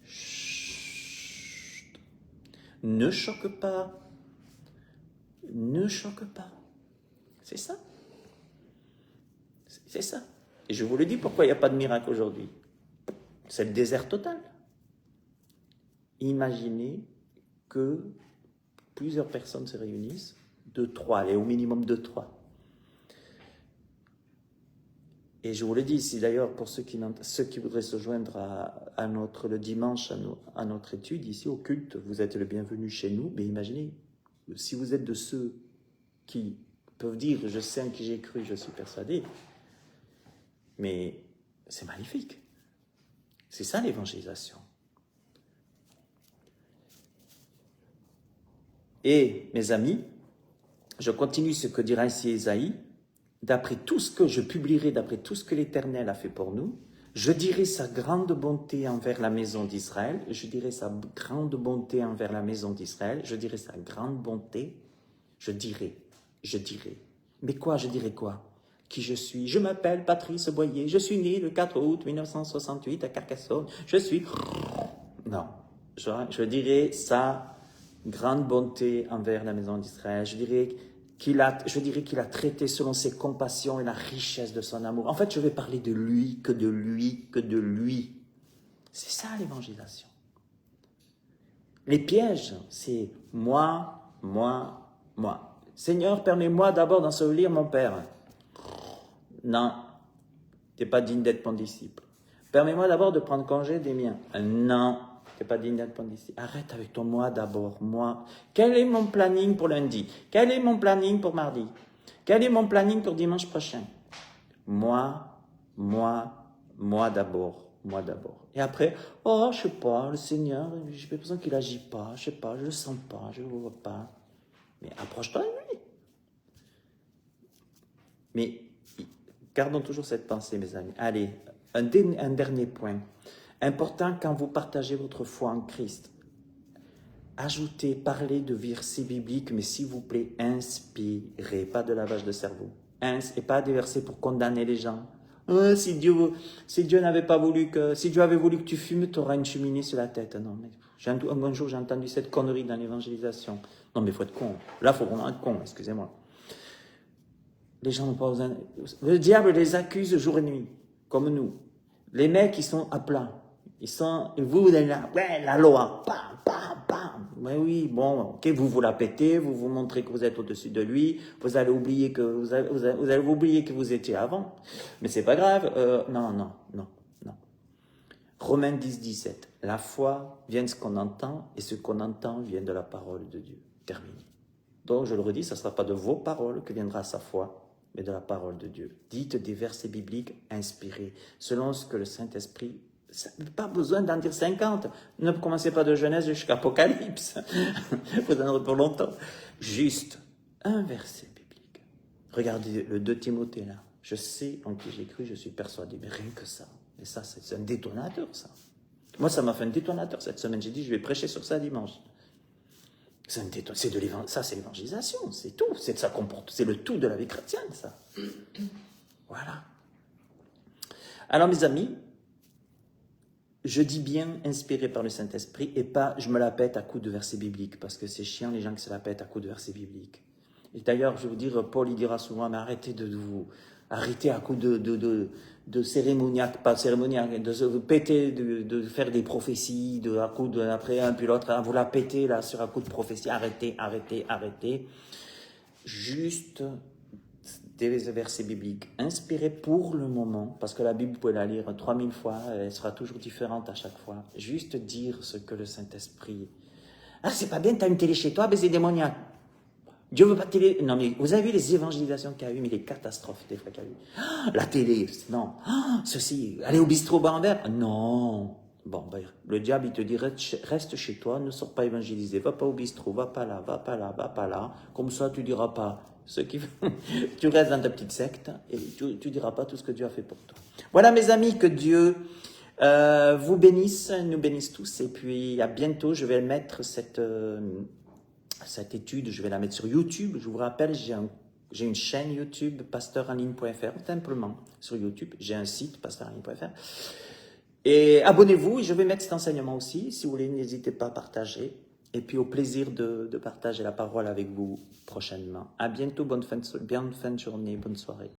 Chut. Ne choque pas. Ne choque pas. C'est ça. C'est ça. Et je vous le dis, pourquoi il n'y a pas de miracle aujourd'hui? C'est le désert total. Imaginez que plusieurs personnes se réunissent, 2, 3, allez, au minimum 2, 3. Et je vous le dis ici d'ailleurs, pour ceux qui voudraient se joindre à le dimanche, à notre étude, ici au culte, vous êtes le bienvenu chez nous, mais imaginez, si vous êtes de ceux qui peuvent dire « je sais en qui j'ai cru, je suis persuadé », mais c'est magnifique. C'est ça l'évangélisation. Et mes amis, je continue ce que dira ici Ésaïe. D'après tout ce que je publierai, d'après tout ce que l'Éternel a fait pour nous, je dirai sa grande bonté envers la maison d'Israël, je dirai sa grande bonté envers la maison d'Israël, je dirai sa grande bonté, je dirai. Mais quoi, je dirai quoi? Qui je suis? Je m'appelle Patrice Boyer, je suis né le 4 août 1968 à Carcassonne, je suis... Non, je dirai sa grande bonté envers la maison d'Israël, je dirais qu'il a traité selon ses compassions et la richesse de son amour. En fait, je vais parler de lui, que de lui, que de lui. C'est ça l'évangélisation. Les pièges, c'est moi. Seigneur, permets-moi d'abord d'ensevelir mon père. Non, tu n'es pas digne d'être mon disciple. Permets-moi d'abord de prendre congé des miens. Non, tu n'es pas digne d'être mon disciple. Arrête avec ton moi d'abord, moi. Quel est mon planning pour lundi? Quel est mon planning pour mardi? Quel est mon planning pour dimanche prochain? Moi d'abord. Et après, oh, je sais pas, le Seigneur, j'ai l'impression qu'il agit pas, je sais pas, je le sens pas, je le vois pas. Mais approche-toi de lui. Mais gardons toujours cette pensée, mes amis. Allez, un dernier point. Important quand vous partagez votre foi en Christ. Ajoutez, parlez de versets bibliques, mais s'il vous plaît, inspirez, pas de lavage de cerveau. Et pas des versets pour condamner les gens. Si Dieu n'avait pas voulu si Dieu avait voulu que tu fumes, tu auras une cheminée sur la tête. Non, mais un jour j'ai entendu cette connerie dans l'évangélisation. Non, mais il faut être con. Là, il faut vraiment être con, excusez-moi. Les gens n'ont pas besoin. Le diable les accuse jour et nuit, comme nous. Les mecs, ils sont à plat. Vous êtes là, ouais, la loi, bam. Ouais, oui, bon, ok, vous la pétez, vous montrez que vous êtes au-dessus de lui, vous allez oublier que vous allez oublier que vous étiez avant. Mais c'est pas grave, non. Romains 10, 17. La foi vient de ce qu'on entend, et ce qu'on entend vient de la parole de Dieu. Terminé. Donc, je le redis, ça ne sera pas de vos paroles que viendra sa foi, mais de la parole de Dieu. Dites des versets bibliques inspirés, selon ce que le Saint-Esprit... Pas besoin d'en dire 50. Ne commencez pas de Genèse jusqu'à Apocalypse. Vous en aurez pour longtemps. Juste un verset biblique. Regardez le 2 Timothée là. Je sais en qui j'ai cru, je suis persuadé. Mais rien que ça. Et ça, c'est un détonateur, ça. Moi, ça m'a fait un détonateur cette semaine. J'ai dit, je vais prêcher sur ça dimanche. Ça, c'est l'évangélisation, c'est tout. C'est le tout de la vie chrétienne, ça. Voilà. Alors, mes amis, je dis bien inspiré par le Saint-Esprit et pas je me la pète à coups de versets bibliques, parce que c'est chiant les gens qui se la pètent à coups de versets bibliques. Et d'ailleurs, je vais vous dire, Paul, il dira souvent, mais arrêtez à coups de cérémoniaque, pas cérémoniaque, de se péter, de faire des prophéties, à coups après un puis l'autre, vous la pétez là sur un coup de prophétie, arrêtez. Juste des versets bibliques inspirés pour le moment, parce que la Bible, vous pouvez la lire 3000 fois, elle sera toujours différente à chaque fois. Juste dire ce que le Saint-Esprit... Ah, c'est pas bien, t'as une télé chez toi, ben c'est démoniaque. Dieu veut pas de télé. Non, mais vous avez vu les évangélisations qu'il y a eu, mais les catastrophes des fois qu'il y a eu. Ah, la télé, non. Ah, ceci, aller au bistrot boire un verre. Non. Bon, ben, le diable, il te dit, reste chez toi, ne sors pas évangéliser, va pas au bistrot, va pas là. Comme ça, tu diras pas ce qui... tu restes dans ta petite secte et tu diras pas tout ce que Dieu a fait pour toi. Voilà, mes amis, que Dieu vous bénisse, nous bénisse tous. Et puis, à bientôt, je vais mettre cette étude, je vais la mettre sur YouTube. Je vous rappelle, j'ai une chaîne YouTube, pasteurenligne.fr, simplement sur YouTube. J'ai un site, pasteurenligne.fr. Et abonnez-vous, je vais mettre cet enseignement aussi. Si vous voulez, n'hésitez pas à partager. Et puis au plaisir de partager la parole avec vous prochainement. À bientôt, bonne fin de journée, bonne soirée.